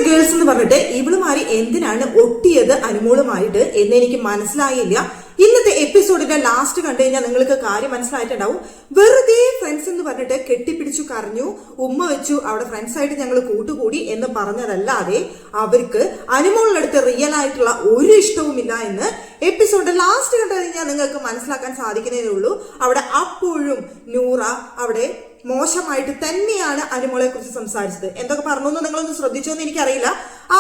Girls എന്ന് പറഞ്ഞിട്ട് ഇവളുമാരി എന്തിനാണ് ഒട്ടിയത് അനുമോളുമായിട്ട് എന്ന് എനിക്ക് മനസ്സിലായില്ല. ഇന്നത്തെ എപ്പിസോഡിന്റെ ലാസ്റ്റ് കണ്ടു കഴിഞ്ഞാൽ നിങ്ങൾക്ക് കാര്യം മനസ്സിലായിട്ടുണ്ടാവും. വെറുതെ ഫ്രണ്ട്സ് എന്ന് പറഞ്ഞിട്ട് കെട്ടിപ്പിടിച്ചു കരഞ്ഞു, ഉമ്മ വെച്ചു, അവിടെ ഫ്രണ്ട്സ് ആയിട്ട് ഞങ്ങൾ കൂട്ടുകൂടി എന്ന് പറഞ്ഞതല്ലാതെ അവർക്ക് അനുമോളിനടുത്ത് റിയൽ ആയിട്ടുള്ള ഒരു ഇഷ്ടവുമില്ല എന്ന് എപ്പിസോഡിന്റെ ലാസ്റ്റ് കണ്ടു കഴിഞ്ഞാൽ നിങ്ങൾക്ക് മനസ്സിലാക്കാൻ സാധിക്കുന്നതേ ഉള്ളൂ. അവിടെ അപ്പോഴും നൂറ അവിടെ മോശമായിട്ട് തന്നെയാണ് അനുമോളെ കുറിച്ച് സംസാരിച്ചത്. എന്തൊക്കെ പറഞ്ഞു എന്ന് നിങ്ങളൊന്ന് ശ്രദ്ധിച്ചോ എന്ന് എനിക്കറിയില്ല.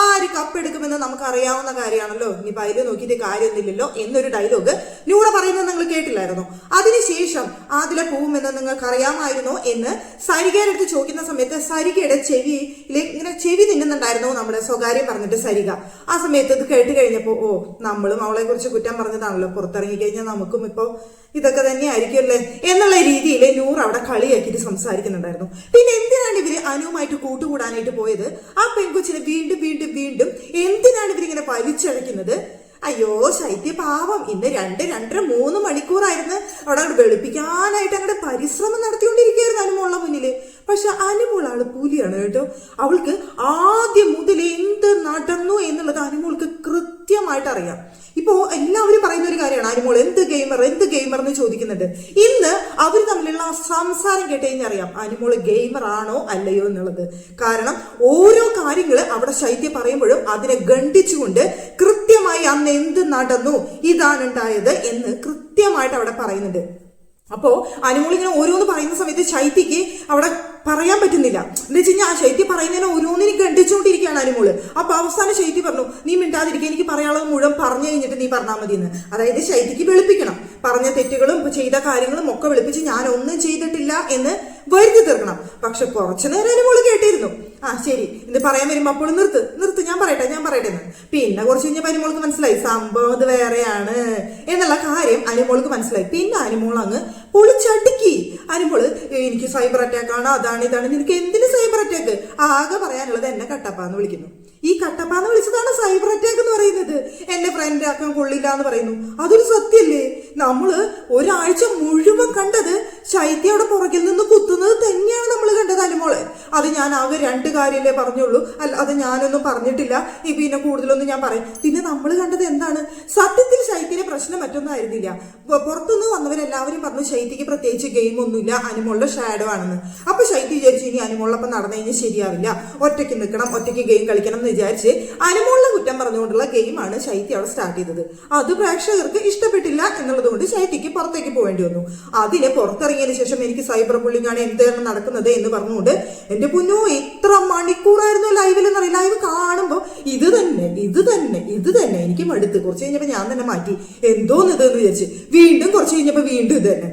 ആര് കപ്പെടുക്കുമെന്ന് നമുക്ക് അറിയാവുന്ന കാര്യമാണല്ലോ, ഇനിയിപ്പോൾ അതിൽ നോക്കിയിട്ട് കാര്യമൊന്നുമില്ലല്ലോ എന്നൊരു ഡയലോഗ് നൂറ പറയുന്നത് നിങ്ങൾ കേട്ടില്ലായിരുന്നോ? അതിനുശേഷം അതിലെ പോവുമെന്ന് നിങ്ങൾക്ക് അറിയാമായിരുന്നോ എന്ന് സരികയുടെ അടുത്ത് ചോദിക്കുന്ന സമയത്ത് സരികയുടെ ചെവിയിലേക്ക് ഇങ്ങനെ ചെവി തിന്നുന്നുണ്ടായിരുന്നു നമ്മുടെ സ്വകാര്യം പറഞ്ഞിട്ട് സരിക. ആ സമയത്ത് ഇത് കേട്ട് കഴിഞ്ഞപ്പോൾ ഓ നമ്മളും അവളെ കുറിച്ച് കുറ്റം പറഞ്ഞതാണല്ലോ, പുറത്തിറങ്ങി കഴിഞ്ഞാൽ നമുക്കും ഇപ്പോൾ ഇതൊക്കെ തന്നെ ആയിരിക്കുമല്ലേ എന്നുള്ള രീതിയിൽ നൂറ് അവിടെ കളിയാക്കിയിട്ട് സംസാരിക്കുന്നുണ്ടായിരുന്നു. പിന്നെ എന്തിനാണ് ഇവര് അനുവുമായിട്ട് കൂട്ടുകൂടാനായിട്ട് പോയത്? ആ പെൺകൊച്ചിനെ വീണ്ടും വീണ്ടും വീണ്ടും എന്തിനാണ് ഇവരിങ്ങനെ വലിച്ചഴക്കുന്നത്? അയ്യോ ശൈത്യ പാവം, ഇന്ന് 2-2.5 മണിക്കൂറായിരുന്നു അവിടെ അങ്ങോട്ട് വെളുപ്പിക്കാനായിട്ട് അങ്ങോട്ട് പരിശ്രമം നടത്തിക്കൊണ്ടിരിക്കുകയായിരുന്നു അനുമോളുടെ മുന്നില്. പക്ഷെ അനുമോളാള് പുലിയാണ് കേട്ടോ. അവൾക്ക് ആദ്യം മുതൽ എന്ത് നടന്നു എന്നുള്ളത് അനുമോൾക്ക് കൃത്യമായിട്ട് അറിയാം. ഇപ്പോ എല്ലാവരും പറയുന്ന ഒരു കാര്യമാണ് അനുമോൾ എന്ത് ഗെയിമർ എന്ന് ചോദിക്കുന്നുണ്ട്. ഇന്ന് അവർ തമ്മിലുള്ള സംസാരം കേട്ട് കഴിഞ്ഞാൽ അറിയാം അനുമോൾ ഗെയിമർ ആണോ അല്ലയോ എന്നുള്ളത്. കാരണം ഓരോ കാര്യങ്ങൾ അവിടെ ശൈത്യം പറയുമ്പോഴും അതിനെ ഖണ്ഡിച്ചുകൊണ്ട് കൃത്യമായി അന്ന് എന്ത് നടന്നു, ഇതാണ് ഉണ്ടായത് എന്ന് കൃത്യമായിട്ട് അവിടെ പറയുന്നുണ്ട്. അപ്പോ അനുമോൾ ഇങ്ങനെ ഓരോന്ന് പറയുന്ന സമയത്ത് ശൈത്യക്ക് അവിടെ പറയാൻ പറ്റുന്നില്ല. എന്താ വെച്ച് കഴിഞ്ഞാൽ ആ ശൈത്യ പറയുന്നതിനെ ഓരോന്നിനും ഖണ്ഡിച്ചുകൊണ്ടിരിക്കുകയാണ് അനുമോള്. അപ്പൊ അവസാനം ശൈത്യ പറഞ്ഞു, നീ മിണ്ടാതിരിക്കുക, എനിക്ക് പറയാനുള്ളത് മുഴുവൻ പറഞ്ഞു കഴിഞ്ഞിട്ട് നീ പറഞ്ഞാൽ മതി എന്ന്. അതായത് ശൈത്യക്ക് വെളുപ്പിക്കണം, പറഞ്ഞ തെറ്റുകളും ചെയ്ത കാര്യങ്ങളും ഒക്കെ വെളുപ്പിച്ച് ഞാൻ ഒന്നും ചെയ്തിട്ടില്ല എന്ന് വരുത്തി തീർക്കണം. പക്ഷെ കുറച്ചു നേരം അനുമോള് കേട്ടിരുന്നു. ആ ശരി ഇത് പറയാൻ വരുമ്പോ അപ്പോൾ നിർത്ത് ഞാൻ പറയട്ടെ എന്ന്. പിന്നെ കുറച്ച് കഴിഞ്ഞപ്പോൾ അനുമോൾക്ക് മനസ്സിലായി സംഭവം അത് വേറെയാണ് എന്നുള്ള കാര്യം അനുമോൾക്ക് മനസ്സിലായി. പിന്നെ അനുമോൾ അങ്ങ് പൊളിച്ചടുക്കി. അനുമോള് എനിക്ക് സൈബർ അറ്റാക്ക് ആണ്, അതാണ് ഇതാണ്. നിനക്ക് എന്തിന് സൈബർ അറ്റാക്ക്? ആകെ പറയാനുള്ളത് എന്നെ കട്ടപ്പാന്ന് വിളിക്കുന്നു. ഈ കട്ടപ്പാന്ന് വിളിച്ചതാണ് സൈബർ അറ്റാക്ക് എന്ന് പറയുന്നത്. എന്നെ ഫ്രണ്ട് ആക്കാൻ കൊള്ളില്ല എന്ന് പറയുന്നു. അതൊരു സത്യല്ലേ? നമ്മള് ഒരാഴ്ച മുഴുവൻ കണ്ടത് ശൈത്യയുടെ പുറകിൽ നിന്ന് കുത്തുന്നത് തന്നെയാണ് നമ്മൾ കണ്ടത് അനുമോളെ. അത് ഞാൻ ആകെ 2 കാര്യമല്ലേ പറഞ്ഞുള്ളൂ, അല്ല അത് ഞാനൊന്നും പറഞ്ഞിട്ടില്ല. ഈ പിന്നെ കൂടുതലൊന്നും ഞാൻ പറയും. പിന്നെ നമ്മൾ കണ്ടത് എന്താണ്? സത്യത്തിൽ ശൈത്യയുടെ പ്രശ്നം മറ്റൊന്നും ആയിരുന്നില്ല. പുറത്തുനിന്ന് വന്നവരെല്ലാവരും പറഞ്ഞു ശൈത്യക്ക് പ്രത്യേകിച്ച് ഗെയിം ഒന്നുമില്ല, അനുമോളുടെ ഷാഡോ ആണെന്ന്. അപ്പൊ ശൈത്യ വിചാരിച്ചു ഇനി അനുമോളൊപ്പം നടന്നു കഴിഞ്ഞാൽ ശരിയാവില്ല, ഒറ്റയ്ക്ക് നിൽക്കണം, ഒറ്റയ്ക്ക് ഗെയിം കളിക്കണം എന്ന് വിചാരിച്ച് അനുമോളിനെ കുറ്റം പറഞ്ഞുകൊണ്ടുള്ള ഗെയിമാണ് ശൈത്യ അവിടെ സ്റ്റാർട്ട് ചെയ്തത്. അത് പ്രേക്ഷകർക്ക് ഇഷ്ടപ്പെട്ടില്ല എന്നുള്ളത് കൊണ്ട് ശൈത്യക്ക് പുറത്തേക്ക് പോകേണ്ടി വന്നു. അതിന് പുറത്തിറങ്ങിയതിനു ശേഷം എനിക്ക് സൈബർ ബുള്ളിംഗ് ആണ് എന്താണ് നടക്കുന്നത് എന്ന് പറഞ്ഞുകൊണ്ട് എന്റെ പൊന്നോ എത്ര മണിക്കൂറായിരുന്നു ലൈവിൽ എന്നറിയില്ല. ലൈവ് കാണുമ്പോൾ ഇത് തന്നെ എനിക്ക് മടുത്ത്. കുറച്ച് കഴിഞ്ഞപ്പോൾ ഞാൻ തന്നെ മാറ്റി, എന്തോന്ന് ഇതെന്ന് വിചാരിച്ച്. വീണ്ടും കുറച്ച് കഴിഞ്ഞപ്പോൾ വീണ്ടും ഇത് തന്നെ.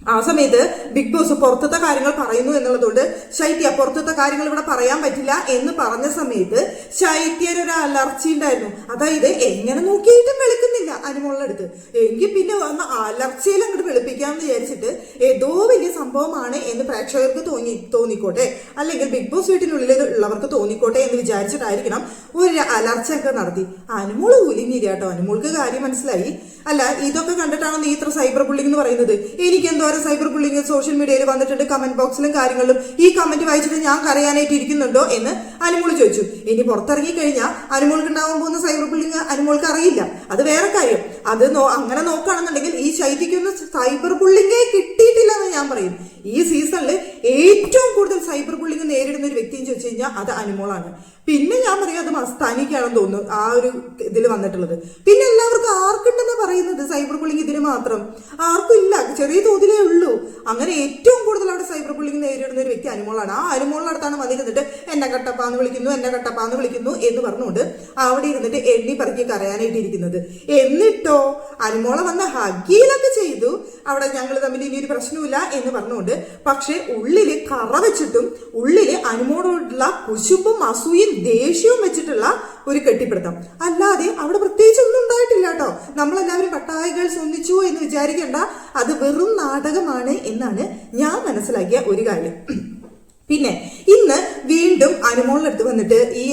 ആ സമയത്ത് ബിഗ് ബോസ് പുറത്തത്തെ കാര്യങ്ങൾ പറയുന്നു എന്നുള്ളതുകൊണ്ട് ശൈത്യ പുറത്തത്തെ കാര്യങ്ങൾ ഇവിടെ പറയാൻ പറ്റില്ല എന്ന് പറഞ്ഞ സമയത്ത് ശൈത്യനൊരു അലർച്ചി ഉണ്ടായിരുന്നു. അതായത് എങ്ങനെ നോക്കിയിട്ടും വെളുക്കുന്നില്ല അനുമോളുടെ അടുത്ത്. എങ്കിൽ പിന്നെ വന്ന അലർച്ചയിൽ അങ്ങോട്ട് വെളുപ്പിക്കാമെന്ന് വിചാരിച്ചിട്ട് ഏതോ വലിയ സംഭവമാണ് എന്ന് പ്രേക്ഷകർക്ക് തോന്നിക്കോട്ടെ, അല്ലെങ്കിൽ ബിഗ് ബോസ് വീട്ടിനുള്ളിൽ ഉള്ളവർക്ക് തോന്നിക്കോട്ടെ എന്ന് വിചാരിച്ചിട്ടായിരിക്കണം ഒരു അലർച്ചയൊക്കെ നടത്തി. അനുമോള് ഉലിഞ്ഞില്ല കേട്ടോ. അനുമോൾക്ക് കാര്യം മനസ്സിലായി. അല്ല ഇതൊക്കെ കണ്ടിട്ടാണോ നീ ഇത്ര സൈബർ ബുള്ളിംഗ് എന്ന് പറയുന്നത്? എനിക്ക് എന്തോരം സൈബർ ബുള്ളിംഗ് സോഷ്യൽ മീഡിയയിൽ വന്നിട്ടുണ്ട്, കമന്റ് ബോക്സിലും കാര്യങ്ങളിലും. ഈ കമന്റ് വായിച്ചിട്ട് ഞാൻ കരയാനായിട്ട് ഇരിക്കുന്നുണ്ടോ എന്ന് അനുമോൾ ചോദിച്ചു. ഇനി പുറത്തിറങ്ങി കഴിഞ്ഞാൽ അനുമോൾക്ക് ഉണ്ടാവാൻ പോകുന്ന സൈബർ ബുള്ളിംഗ് അനുമോൾക്ക് അറിയില്ല, അത് വേറെ കാര്യം. അത് അങ്ങനെ നോക്കുകയാണെന്നുണ്ടെങ്കിൽ ഈ ശൈത്യക്കൊന്നും സൈബർ ബുള്ളിംഗേ കിട്ടിയിട്ടില്ല എന്ന് ഞാൻ പറയും. ഈ സീസണിൽ ഏറ്റവും കൂടുതൽ സൈബർ ബുള്ളിംഗ് നേരിടുന്ന ഒരു വ്യക്തിയെന്ന് ചോദിച്ചു കഴിഞ്ഞാൽ അത് അനുമോളാണ്. പിന്നെ ഞാൻ പറയാം അത് മസ്താനിക്കാണെന്ന് തോന്നുന്നു ആ ഒരു ഇതിൽ വന്നിട്ടുള്ളത്. പിന്നെ എല്ലാവർക്കും ആർക്കുണ്ടെന്നാ പറയുന്നത് സൈബർ ബുള്ളിംഗ്? ഇതിന് മാത്രം ആർക്കും ഇല്ല, ചെറിയ തോതിലേ ഉള്ളൂ. അങ്ങനെ ഏറ്റവും കൂടുതൽ അവിടെ സൈബർ ബുള്ളിംഗ് നേരിടുന്ന ഒരു വ്യക്തി അനുമോളാണ്. ആ അനുമോളിനടുത്താണ് വന്നിരുന്നിട്ട് എന്നെ കട്ടപ്പാന്ന് വിളിക്കുന്നു എന്ന് പറഞ്ഞുകൊണ്ട് അവിടെ ഇരുന്നിട്ട് എണ്ണി പറക്കി കരയാനായിട്ട് ഇരിക്കുന്നത്. എന്നിട്ടോ അനുമോളെ വന്ന് ഹഗീലൊക്കെ ചെയ്തു, അവിടെ ഞങ്ങൾ തമ്മിൽ ഇനി ഒരു പ്രശ്നമില്ല എന്ന് പറഞ്ഞുകൊണ്ട്. പക്ഷെ ഉള്ളില് കറ വെച്ചിട്ടും ഉള്ളില് അനുമോളോടുള്ള കുശുമ്പും അസൂയും ദേഷ്യവും വെച്ചിട്ടുള്ള ഒരു കെട്ടിപ്പിടുത്തം, അല്ലാതെ അവിടെ പ്രത്യേകിച്ച് ഒന്നും ഉണ്ടായിട്ടില്ല കേട്ടോ. നമ്മളെല്ലാവരും പട്ടായ ഗേൾസ് ഒന്നിച്ചു എന്ന് വിചാരിക്കേണ്ട, അത് വെറും നാടകമാണ് എന്നാണ് ഞാൻ മനസ്സിലാക്കിയ ഒരു കാര്യം. പിന്നെ ഇന്ന് വീണ്ടും അനുമോളുടെ അടുത്ത് വന്നിട്ട് ഈ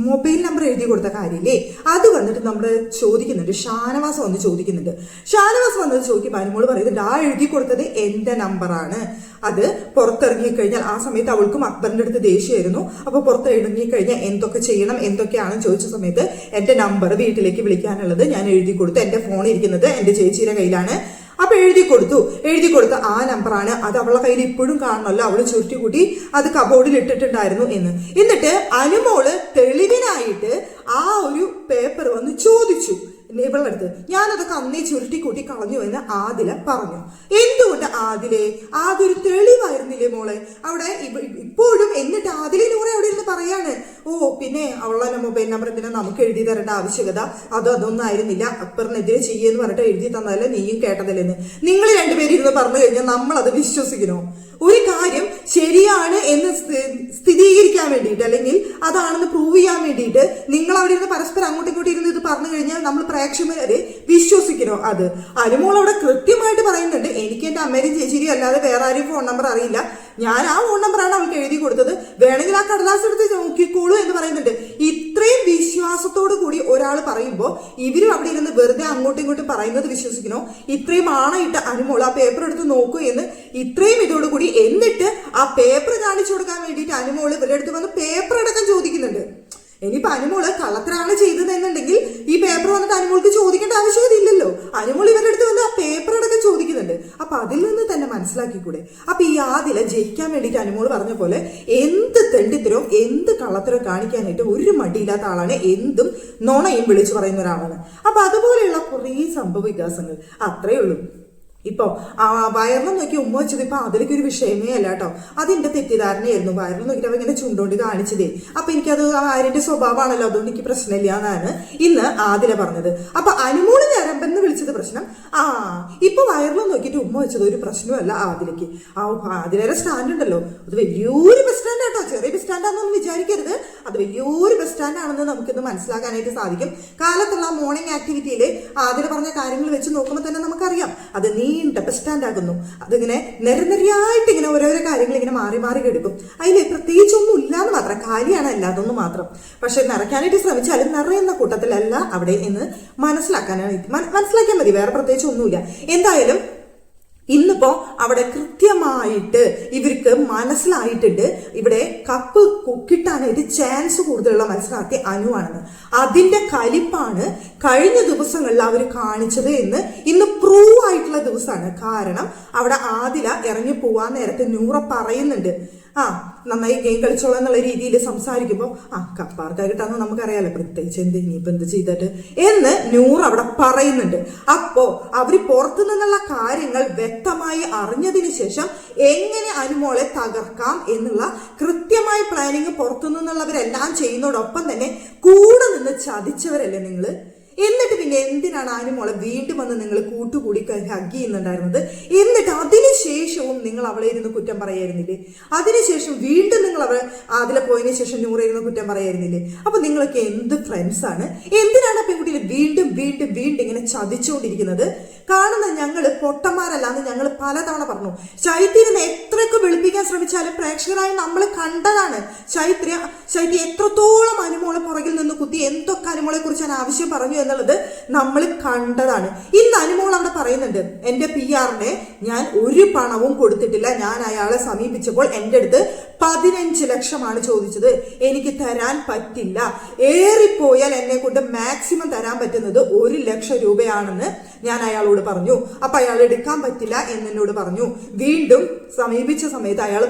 മൊബൈൽ നമ്പർ എഴുതി കൊടുത്ത കാര്യമില്ലേ, അത് വന്നിട്ട് നമ്മൾ ചോദിക്കുന്നുണ്ട്. ഷാനവാസ് വന്ന് ചോദിക്കുന്നുണ്ട്. ഷാനവാസ് വന്നത് ചോദിക്കുമ്പോൾ അനുമോള് പറയുന്നുണ്ട്, ആ എഴുതി കൊടുത്തത് എന്റെ നമ്പറാണ്, അത് പുറത്തിറങ്ങിക്കഴിഞ്ഞാൽ ആ സമയത്ത് അവൾക്കും അക്ബറിന്റെ അടുത്ത് ദേഷ്യമായിരുന്നു. അപ്പൊ പുറത്തിറങ്ങിക്കഴിഞ്ഞാൽ എന്തൊക്കെ ചെയ്യണം എന്തൊക്കെയാണെന്ന് ചോദിച്ച സമയത്ത് എന്റെ നമ്പർ വീട്ടിലേക്ക് വിളിക്കാനുള്ളത് ഞാൻ എഴുതി കൊടുത്തു. എന്റെ ഫോൺ ഇരിക്കുന്നത് എന്റെ ചേച്ചിയുടെ കയ്യിലാണ്. അപ്പൊ എഴുതി കൊടുത്ത ആ നമ്പറാണ്. അത് അവളുടെ കയ്യിൽ ഇപ്പോഴും കാണണമല്ലോ, അവള് ചുരുട്ടി കൂട്ടി അത് കബോർഡിൽ ഇട്ടിട്ടുണ്ടായിരുന്നു എന്ന്. എന്നിട്ട് അനുമോള് തെളിവിനായിട്ട് ആ ഒരു പേപ്പർ വന്ന് ചോദിച്ചു ഇവളുടെ അടുത്ത്. ഞാനതൊക്കെ അന്നേ ചുരുട്ടി കൂട്ടി കളഞ്ഞു എന്ന് ആദില പറഞ്ഞു. എന്തുകൊണ്ട് ആദ്യൊരു തെളിവായിരുന്നില്ലേ മോളെ അവിടെ ഇപ്പോഴും? എന്നിട്ട് ആദിലെ നൂറെ അവിടെ ഇരുന്ന് പറയാണ്, പിന്നെ അവളുടെ മൊബൈൽ നമ്പർ എന്തിനാ നമുക്ക് എഴുതി തരേണ്ട ആവശ്യകത, അതൊന്നും ആയിരുന്നില്ല, അപ്പറിനെതിരെ ചെയ്യെന്ന് പറഞ്ഞിട്ട് എഴുതി തന്നാലേ നീയും കേട്ടതില്ലെന്ന്. നിങ്ങൾ രണ്ടുപേരും ഇരുന്ന് പറഞ്ഞു കഴിഞ്ഞാൽ നമ്മൾ അത് വിശ്വസിക്കണോ? ഒരു കാര്യം ശരിയാണ് എന്ന് സ്ഥിരീകരിക്കാൻ വേണ്ടിയിട്ട്, അല്ലെങ്കിൽ അതാണെന്ന് പ്രൂവ് ചെയ്യാൻ വേണ്ടിയിട്ട് നിങ്ങൾ അവിടെ ഇരുന്ന് പരസ്പരം അങ്ങോട്ടും ഇങ്ങോട്ടും ഇരുന്ന് ഇത് പറഞ്ഞു കഴിഞ്ഞാൽ നമ്മൾ പ്രേക്ഷകരെ വിശ്വസിക്കണോ? അത് അനുമോൾ അവിടെ കൃത്യമായിട്ട് പറയുന്നുണ്ട്, എനിക്ക് എന്റെ അമ്മേരും ചേച്ചിയും അല്ലാതെ വേറെ ആരും ഫോൺ നമ്പർ അറിയില്ല, ഞാൻ ആ ഫോൺ നമ്പറാണ് അവൾക്ക് എഴുതി കൊടുത്തത്, വേണമെങ്കിൽ ആ കടലാസ് എടുത്ത് നോക്കിക്കോളൂ എന്ന് പറയുന്നുണ്ട്. ഇത്രയും വിശ്വാസത്തോടു കൂടി ഒരാൾ പറയുമ്പോൾ ഇവരും അവിടെ ഇരുന്ന് വെറുതെ അങ്ങോട്ടും ഇങ്ങോട്ടും പറയുന്നത് വിശ്വസിക്കണോ? ഇത്രയും ആണയിട്ട് അനുമോൾ ആ പേപ്പർ എടുത്ത് നോക്കൂ എന്ന് ഇത്രയും ഇതോടുകൂടി, എന്നിട്ട് ആ പേപ്പർ കാണിച്ചു കൊടുക്കാൻ വേണ്ടിയിട്ട് അനുമോള് ഇവരുടെ അടുത്ത് വന്ന് പേപ്പർ അടക്കം ചോദിക്കുന്നുണ്ട്. ഇനിയിപ്പോ അനുമോള് കള്ളത്തിനാണ് ചെയ്തത് എന്നുണ്ടെങ്കിൽ ഈ പേപ്പർ വന്നിട്ട് അനുമോൾക്ക് ചോദിക്കേണ്ട ആവശ്യകത ഇല്ലല്ലോ. അനുമോൾ ഇവരുടെ അടുത്ത് വന്ന് ആ പേപ്പർ അടക്കം ചോദിക്കുന്നുണ്ട്. അപ്പൊ അതിൽ നിന്ന് തന്നെ മനസ്സിലാക്കിക്കൂടെ? അപ്പൊ ഈ ആദില ജയിക്കാൻ വേണ്ടിയിട്ട് അനുമോള് പറഞ്ഞ പോലെ എന്ത് തെണ്ടിത്തരവും എന്ത് കള്ളത്തരവും കാണിക്കാനായിട്ട് ഒരു മടിയില്ലാത്ത ആളാണ്, എന്തും നുണയും വിളിച്ചു പറയുന്ന ഒരാളാണ്. അപ്പൊ അതുപോലെയുള്ള കുറേ സംഭവ വികാസങ്ങൾ അത്രയേ ഉള്ളൂ. ഇപ്പൊ വയറിലും നോക്കി ഉമ്മ വെച്ചത് ഇപ്പൊ അതിലേക്ക് ഒരു വിഷയമേ അല്ല കേട്ടോ, അതെന്റെ തെറ്റിദ്ധാരണയായിരുന്നു. വയറിൽ നോക്കിയിട്ട് അവ ഇങ്ങനെ ചുണ്ടോണ്ട് കാണിച്ചതേ. അപ്പൊ എനിക്കത് ആര്യന്റെ സ്വഭാവമാണല്ലോ, അതുകൊണ്ട് എനിക്ക് പ്രശ്നമില്ല എന്നാണ് ഇന്ന് ആദില പറഞ്ഞത്. അപ്പൊ അനുമോള് ഞരമ്പെന്ന് വിളിച്ചത് പ്രശ്നം. ഇപ്പൊ വയറിലും നോക്കിയിട്ട് ഉമ്മ വെച്ചത് ഒരു പ്രശ്നമല്ല ആദിലയ്ക്ക്. ആദിലയുടെ സ്റ്റാൻഡ് ഉണ്ടല്ലോ, അത് വലിയൊരു ബസ് സ്റ്റാൻഡ് കേട്ടോ, ചെറിയ ബസ് സ്റ്റാൻഡാണെന്നൊന്നും വിചാരിക്കരുത്. അത് വലിയൊരു ബസ് സ്റ്റാൻഡ് ആണെന്ന് നമുക്കിന്ന് മനസ്സിലാക്കാനായിട്ട് സാധിക്കും. കാലത്തുള്ള മോർണിംഗ് ആക്ടിവിറ്റിയില് ആദില പറഞ്ഞ കാര്യങ്ങൾ വെച്ച് നോക്കുമ്പോൾ തന്നെ നമുക്കറിയാം അത് നീണ്ട ബസ് സ്റ്റാൻഡ് ആകുന്നു. അതിങ്ങനെ നിരനിരയായിട്ട് ഇങ്ങനെ ഓരോരോ കാര്യങ്ങൾ ഇങ്ങനെ മാറി മാറി കിടക്കും. അതിൽ പ്രത്യേകിച്ചൊന്നും ഇല്ലാന്ന് മാത്രം, കാലിയാണ് അല്ലാതൊന്നും മാത്രം. പക്ഷെ നിറയ്ക്കാനായിട്ട് ശ്രമിച്ചാലും നിറയുന്ന കൂട്ടത്തിലല്ല അവിടെ എന്ന് മനസ്സിലാക്കിയാൽ മതി, വേറെ പ്രത്യേകിച്ച് ഒന്നുമില്ല. എന്തായാലും ഇന്നിപ്പോ അവിടെ കൃത്യമായിട്ട് ഇവർക്ക് മനസ്സിലായിട്ടുണ്ട് ഇവിടെ കപ്പ് കിട്ടാനായിട്ട് ചാൻസ് കൂടുതലുള്ള മത്സരാർത്ഥി അനുവാണെന്ന്. അതിന്റെ കലിപ്പാണ് കഴിഞ്ഞ ദിവസങ്ങളിൽ അവർ കാണിച്ചത് എന്ന് ഇന്ന് പ്രൂവ് ആയിട്ടുള്ള ദിവസമാണ്. കാരണം അവിടെ ആദില ഇറങ്ങി പോവാൻ നേരത്തെ നൂറ പറയുന്നുണ്ട്, നന്നായി ഗെയിം കളിച്ചോളാം എന്നുള്ള രീതിയിൽ സംസാരിക്കുമ്പോൾ കപ്പാർക്കാ കിട്ടാന്ന് നമുക്കറിയാലോ, പ്രത്യേകിച്ച് ഇനിയിപ്പോ എന്ത് ചെയ്തിട്ട് എന്ന് നൂറ് അവിടെ പറയുന്നുണ്ട്. അപ്പോ അവര് പുറത്തു നിന്നുള്ള കാര്യങ്ങൾ വ്യക്തമായി അറിഞ്ഞതിന് ശേഷം എങ്ങനെ അനുമോളെ തകർക്കാം എന്നുള്ള കൃത്യമായ പ്ലാനിങ് പുറത്തു നിന്നുള്ളവരെല്ലാം ചെയ്യുന്നതോടൊപ്പം തന്നെ കൂടെ നിന്ന് ചതിച്ചവരല്ലേ നിങ്ങള്? എന്നിട്ട് പിന്നെ എന്തിനാണ് അനുമോളെ വീണ്ടും വന്ന് നിങ്ങൾ കൂട്ടുകൂടി ഹഗ് ചെയ്യുന്നുണ്ടായിരുന്നത്? എന്നിട്ട് അതിനുശേഷവും നിങ്ങൾ അവളെ ഇരുന്ന് കുറ്റം പറയായിരുന്നില്ലേ? അതിനുശേഷം വീണ്ടും നിങ്ങൾ അവളെ അതിലെ പോയതിനു ശേഷം നൂറെ ഇരുന്ന് കുറ്റം പറയായിരുന്നില്ലേ? അപ്പൊ നിങ്ങളൊക്കെ എന്ത് ഫ്രണ്ട്സ് ആണ്? എന്തിനാണ് പെൺകുട്ടികൾ വീണ്ടും വീണ്ടും വീണ്ടും ഇങ്ങനെ ചതിച്ചുകൊണ്ടിരിക്കുന്നത്? കാണുന്ന ഞങ്ങൾ പൊട്ടന്മാരല്ലാന്ന് ഞങ്ങൾ പലതവണ പറഞ്ഞു. ചൈത്യനെ എത്രയൊക്കെ വെളുപ്പിക്കാൻ ശ്രമിച്ചാലും പ്രേക്ഷകരായി നമ്മൾ കണ്ടതാണ്. ചൈത്യ എത്രത്തോളം അനുമോളെ പുറകിൽ നിന്ന് കുത്തി എന്തൊക്കെ അനുമോളെ കുറിച്ച് ഞാൻ ആവശ്യം പറഞ്ഞു എന്നുള്ളത് നമ്മൾ കണ്ടതാണ്. ഇന്ന് അനുമോൾ അവിടെ പറയുന്നുണ്ട്, എന്റെ PR-നെ ഞാൻ ഒരു പണവും കൊടുത്തിട്ടില്ല, ഞാൻ അയാളെ സമീപിച്ചപ്പോൾ എന്റെ അടുത്ത് 15 ലക്ഷമാണ് ചോദിച്ചത്, എനിക്ക് തരാൻ പറ്റില്ല, ഏറിപ്പോയാൽ എന്നെ കൊണ്ട് മാക്സിമം തരാൻ പറ്റുന്നത് 1 ലക്ഷം രൂപയാണെന്ന് ഞാൻ അയാളോട് പറഞ്ഞു. അപ്പൊ അയാൾ എടുക്കാൻ പറ്റില്ല എന്നോട് പറഞ്ഞു. വീണ്ടും സമീപിച്ച സമയത്ത്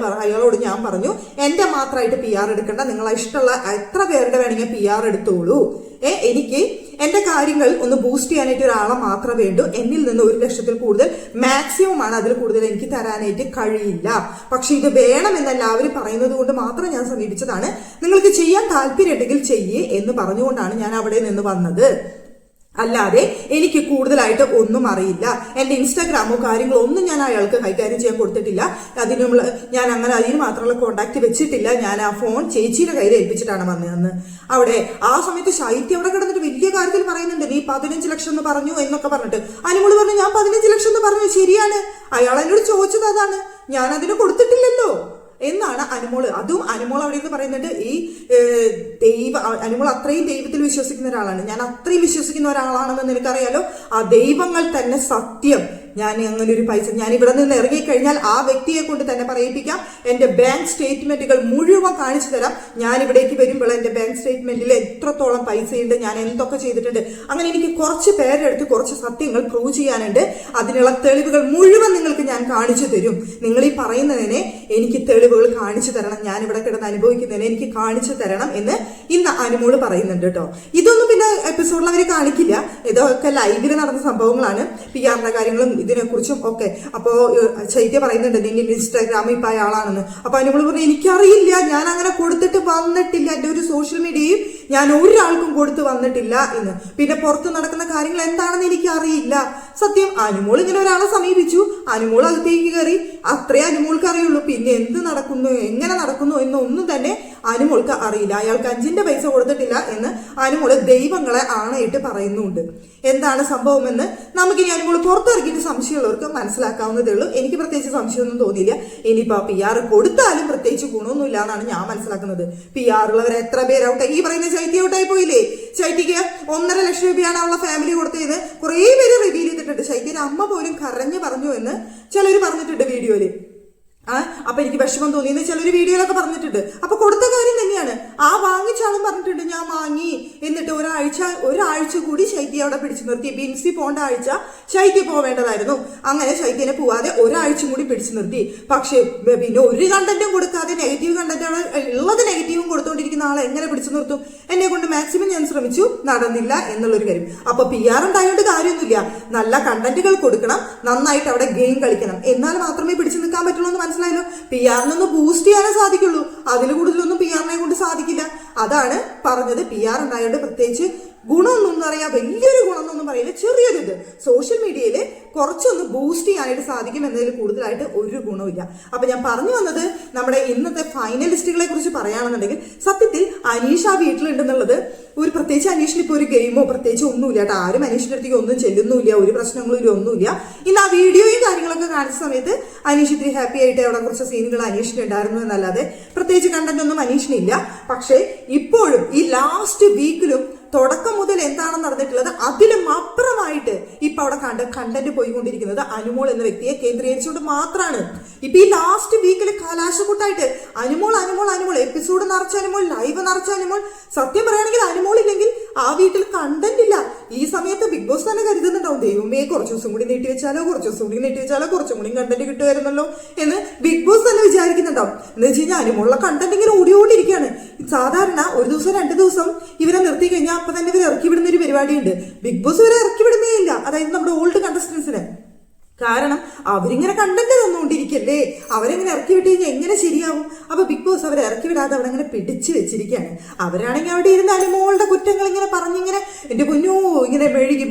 അയാളോട് ഞാൻ പറഞ്ഞു, എന്റെ മാത്രമായിട്ട് PR എടുക്കണ്ട, നിങ്ങളെ ഇഷ്ടമുള്ള എത്ര പേരുടെ വേണമെങ്കിൽ PR എടുത്തോളൂ, എനിക്ക് എന്റെ കാര്യങ്ങൾ ഒന്ന് ബൂസ്റ്റ് ചെയ്യാനായിട്ട് ഒരാളെ മാത്രമേ വേണ്ടൂ, എന്നിൽ നിന്ന് 1 ലക്ഷത്തിൽ കൂടുതൽ മാക്സിമം ആണ്, അതിൽ കൂടുതൽ എനിക്ക് തരാനായിട്ട് കഴിയില്ല, പക്ഷെ ഇത് വേണമെന്ന് എല്ലാവരും പറയുന്നത് കൊണ്ട് മാത്രം ഞാൻ സമീപിച്ചതാണ്, നിങ്ങൾക്ക് ചെയ്യാൻ താല്പര്യമുണ്ടെങ്കിൽ ചെയ്യേ എന്ന് പറഞ്ഞുകൊണ്ടാണ് ഞാൻ അവിടെ നിന്ന് വന്നത്. അല്ലാതെ എനിക്ക് കൂടുതലായിട്ട് ഒന്നും അറിയില്ല. എന്റെ ഇൻസ്റ്റാഗ്രാമോ കാര്യങ്ങളോ ഒന്നും ഞാൻ അയാൾക്ക് കൈകാര്യം ചെയ്യാൻ കൊടുത്തിട്ടില്ല. ഞാൻ അങ്ങനെ അതിന് മാത്രമുള്ള കോണ്ടാക്ട് വെച്ചിട്ടില്ല. ഞാൻ ആ ഫോൺ ചേച്ചിയുടെ കയ്യിൽ ഏൽപ്പിച്ചിട്ടാണ് വന്നതെന്ന്. അവിടെ ആ സമയത്ത് ശൈത്യം അവിടെ കിടന്നിട്ട് വലിയ കാര്യത്തിൽ പറയുന്നുണ്ട്, നീ 15 ലക്ഷം എന്ന് പറഞ്ഞു എന്നൊക്കെ പറഞ്ഞിട്ട്. അനുമോള് പറഞ്ഞു, ഞാൻ 15 ലക്ഷം എന്ന് പറഞ്ഞു, ശരിയാണ്, അയാൾ എന്നോട് ചോദിച്ചത് അതാണ്, ഞാൻ അതിന് കൊടുത്തിട്ടില്ലല്ലോ. എന്നാണ് അനുമോള്. അതും അനുമോൾ അവിടെ നിന്ന് പറയുന്നുണ്ട്, ഈ അനുമോൾ അത്രയും ദൈവത്തിൽ വിശ്വസിക്കുന്ന ഒരാളാണ്, ഞാൻ അത്രയും വിശ്വസിക്കുന്ന ഒരാളാണെന്ന് നിനക്കറിയാലോ, ആ ദൈവങ്ങൾ തന്നെ സത്യം, ഞാൻ അങ്ങനെ ഒരു പൈസ ഞാൻ ഇവിടെ നിന്ന് ഇറങ്ങിക്കഴിഞ്ഞാൽ ആ വ്യക്തിയെ കൊണ്ട് തന്നെ പറയിപ്പിക്കാം, എന്റെ ബാങ്ക് സ്റ്റേറ്റ്മെന്റുകൾ മുഴുവൻ കാണിച്ചു തരാം, ഞാൻ ഇവിടേക്ക് വരുമ്പോൾ എന്റെ ബാങ്ക് സ്റ്റേറ്റ്മെന്റിൽ എത്രത്തോളം പൈസയുണ്ട്, ഞാൻ എന്തൊക്കെ ചെയ്തിട്ടുണ്ട്, അങ്ങനെ എനിക്ക് കുറച്ച് പേരെടുത്ത് കുറച്ച് സത്യങ്ങൾ പ്രൂവ് ചെയ്യാനുണ്ട്, അതിനുള്ള തെളിവുകൾ മുഴുവൻ നിങ്ങൾക്ക് ഞാൻ കാണിച്ചു തരും, നിങ്ങൾ ഈ പറയുന്നതിനെ എനിക്ക് തെളിവുകൾ കാണിച്ചു തരണം, ഞാൻ ഇവിടെ കിടന്ന് അനുഭവിക്കുന്നതിനെ എനിക്ക് കാണിച്ചു തരണം എന്ന് ഇന്ന് അനുമോള് പറയുന്നുണ്ട് കേട്ടോ. ഇതൊന്നും പിന്നെ എപ്പിസോഡിൽ അവർ കാണിക്കില്ല, ഇതൊക്കെ ലൈവിൽ നടന്ന സംഭവങ്ങളാണ്, PR കാര്യങ്ങളും ഇതിനെക്കുറിച്ചും ഒക്കെ. അപ്പോ ചൈത്യ പറയുന്നുണ്ട് നിന്റെ ഇൻസ്റ്റാഗ്രാമിൽ ഇപ്പൊ അയാളാണെന്ന്. അപ്പൊ അനുമോള് പറഞ്ഞു എനിക്കറിയില്ല, ഞാൻ അങ്ങനെ കൊടുത്തിട്ട് വന്നിട്ടില്ല, എന്റെ ഒരു സോഷ്യൽ മീഡിയയും ഞാൻ ഒരാൾക്കും കൊടുത്തു വന്നിട്ടില്ല എന്ന്. പിന്നെ പുറത്ത് നടക്കുന്ന കാര്യങ്ങൾ എന്താണെന്ന് എനിക്ക് അറിയില്ല. സത്യം, അനുമോൾ ഇങ്ങനെ ഒരാളെ സമീപിച്ചു, അനുമോൾ അകത്തേക്ക് കയറി, അത്രേ അനുമോൾക്ക് അറിയുള്ളൂ. പിന്നെ എന്ത് നടക്കുന്നു, എങ്ങനെ നടക്കുന്നു എന്നൊന്നും തന്നെ അനുമോൾക്ക് അറിയില്ല. അയാൾക്ക് 5 പൈസ കൊടുത്തിട്ടില്ല എന്ന് അനുമോള് ദൈവങ്ങളെ ആണയിട്ട് പറയുന്നുണ്ട്. എന്താണ് സംഭവമെന്ന് നമുക്കിനി അനുമോള് പുറത്തിറക്കിയിട്ട് സംശയമുള്ളവർക്ക് മനസ്സിലാക്കാവുന്നതേ ഉള്ളൂ. എനിക്ക് പ്രത്യേകിച്ച് സംശയമൊന്നും തോന്നിയില്ല. ഇനിയിപ്പോ PR കൊടുത്താലും പ്രത്യേകിച്ച് ഗുണമൊന്നുമില്ല എന്നാണ് ഞാൻ മനസ്സിലാക്കുന്നത്. PR ഉള്ളവർ എത്ര പേരൗട്ടെ, ഈ പറയുന്ന ചൈത്യ ഔട്ടായി പോയില്ലേ, ചൈത്യക്ക് 1.5 ലക്ഷം രൂപയാണ് അവളെ ഫാമിലി കൊടുത്തത് കുറെ പേര് റിവീൽ ചെയ്തിട്ടുണ്ട്. ചൈത്യയുടെ അമ്മ പോലും കരഞ്ഞു പറഞ്ഞു എന്ന് ചിലർ പറഞ്ഞിട്ടുണ്ട് വീഡിയോയില്. അപ്പൊ എനിക്ക് വിഷമം തോന്നിയെന്ന് ചിലർ വീഡിയോയിലൊക്കെ പറഞ്ഞിട്ടുണ്ട്. അപ്പൊ കൊടുത്ത കാര്യം തന്നെയാണ്. ആ വാങ്ങിച്ചാളും പറഞ്ഞിട്ടുണ്ട് ഞാൻ വാങ്ങി, എന്നിട്ട് ഒരാഴ്ച കൂടി ശൈത്യ അവിടെ പിടിച്ചു നിർത്തി. ബിൻസി പോണ്ട ആഴ്ച ശൈത്യ പോവേണ്ടതായിരുന്നു, അങ്ങനെ ശൈത്യനെ പോവാതെ ഒരാഴ്ച കൂടി പിടിച്ചു നിർത്തി. പക്ഷെ പിന്നെ ഒരു കണ്ടന്റും കൊടുക്കാതെ നെഗറ്റീവ് കണ്ടന്റാണ് ഉള്ളത്, നെഗറ്റീവും കൊടുത്തോണ്ടിരിക്കുന്ന ആളെ എങ്ങനെ പിടിച്ചു നിർത്തും? എന്നെ കൊണ്ട് മാക്സിമം ഞാൻ ശ്രമിച്ചു, നടന്നില്ല എന്നുള്ളൊരു കാര്യം. അപ്പൊ PR ഉണ്ടായോണ്ട് കാര്യമൊന്നുമില്ല, നല്ല കണ്ടന്റുകൾ കൊടുക്കണം, നന്നായിട്ട് അവിടെ ഗെയിം കളിക്കണം, എന്നാൽ മാത്രമേ പിടിച്ചു നിൽക്കാൻ പറ്റുള്ളൂ എന്ന് മനസ്സിലായല്ലോ. PR ബൂസ്റ്റ് ചെയ്യാനേ സാധിക്കുള്ളൂ, അതിൽ കൂടുതലൊന്നും PR കൊണ്ട് സാധിക്കില്ല. അതാണ് പറഞ്ഞത്. PR ഉണ്ടായോണ്ട് പ്രത്യേകിച്ച് ഗുണമൊന്നും പറയാ, വലിയൊരു ഗുണമെന്നൊന്നും പറയില്ല, ചെറിയൊരു ഇത് സോഷ്യൽ മീഡിയയിൽ കുറച്ചൊന്ന് ബൂസ്റ്റ് ചെയ്യാനായിട്ട് സാധിക്കും എന്നതിൽ കൂടുതലായിട്ട് ഒരു ഗുണമില്ല. അപ്പൊ ഞാൻ പറഞ്ഞു വന്നത് നമ്മുടെ ഇന്നത്തെ ഫൈനലിസ്റ്റുകളെ കുറിച്ച് പറയുകയാണെന്നുണ്ടെങ്കിൽ, സത്യത്തിൽ അനീഷ് ആ വീട്ടിലുണ്ടെന്നുള്ളത് ഒരു പ്രത്യേകിച്ച് അനീഷിന് ഇപ്പൊ ഒരു ഗെയിമോ പ്രത്യേകിച്ച് ഒന്നുമില്ല കേട്ടോ, ആരും അനീഷിന്റെ അടുത്തേക്ക് ഒന്നും ചെല്ലുന്നുമില്ല, ഒരു പ്രശ്നങ്ങളും ഇല്ല, ഒന്നുമില്ല. ഇന്ന് ആ വീഡിയോയും കാര്യങ്ങളൊക്കെ കാണിച്ച സമയത്ത് അനീഷ് ഇത്തിരി ഹാപ്പി ആയിട്ട് അവിടെ കുറച്ച് സീനുകൾ അനീഷിന് ഉണ്ടായിരുന്നു എന്നല്ലാതെ പ്രത്യേകിച്ച് കണ്ടന്റ് ഒന്നും അനീഷിനില്ല. പക്ഷെ ഇപ്പോഴും ഈ ലാസ്റ്റ് വീക്കിലും തുടക്കം മുതൽ എന്താണ് നടന്നിട്ടുള്ളത് അതിലും അപ്പുറമായിട്ട് ഇപ്പൊ അവിടെ കണ്ടന്റ് പോയിക്കൊണ്ടിരിക്കുന്നത് അനുമോൾ എന്ന വ്യക്തിയെ കേന്ദ്രീകരിച്ചുകൊണ്ട് മാത്രമാണ്. ഇപ്പൊ ഈ ലാസ്റ്റ് വീക്കിൽ കലാശക്കൂട്ടായിട്ട് അനുമോൾ എപ്പിസോഡ് നിറച്ച അനുമോൾ, ലൈവ് നിറച്ച അനുമോൾ. സത്യം പറയുകയാണെങ്കിൽ അനുമോൾ ഇല്ലെങ്കിൽ ആ വീട്ടിൽ കണ്ടന്റ് ഇല്ല. ഈ സമയത്ത് ബിഗ് ബോസ് തന്നെ കരുതുന്നുണ്ടാവും, ദൈവമേ കുറച്ച് ദിവസം കൂടി നീട്ടിവെച്ചാലോ കുറച്ചും കൂടി കണ്ടന്റ് കിട്ടുമായിരുന്നല്ലോ എന്ന് ബിഗ് ബോസ് തന്നെ വിചാരിക്കുന്നുണ്ടാവും. എന്ന് വെച്ച് കഴിഞ്ഞാൽ അനുമോളുടെ കണ്ടന്റ് ഇങ്ങനെ ഓടിക്കൊണ്ടിരിക്കുകയാണ്. സാധാരണ ഒരു ദിവസം 2 ദിവസം ഇവരെ നിർത്തി കഴിഞ്ഞാൽ അപ്പൊ തന്നെ ഇവരെ ഇറക്കി വിടുന്ന ഒരു പരിപാടിയുണ്ട്. ബിഗ് ബോസ് ഇവരെ ഇറക്കി വിടുന്നേ ഇല്ല, അതായത് നമ്മുടെ ഓൾഡ് കണ്ടസ്റ്റൻസിന്. കാരണം അവരിങ്ങനെ കണ്ടന്റ് തന്നുകൊണ്ടിരിക്കല്ലേ, അവരെങ്ങനെ ഇറക്കി വിട്ട് കഴിഞ്ഞാൽ എങ്ങനെ ശരിയാവും? അപ്പൊ ബിഗ് ബോസ് അവരെ ഇറക്കി വിടാതെ അവിടെ അങ്ങനെ പിടിച്ചു വെച്ചിരിക്കുകയാണ്. അവരാണെങ്കിൽ അവിടെ ഇരുന്ന് അനുമോളുടെ കുറ്റങ്ങൾ ഇങ്ങനെ പറഞ്ഞിങ്ങനെ എന്റെ കുഞ്ഞോ ഇങ്ങനെ മെഴുകി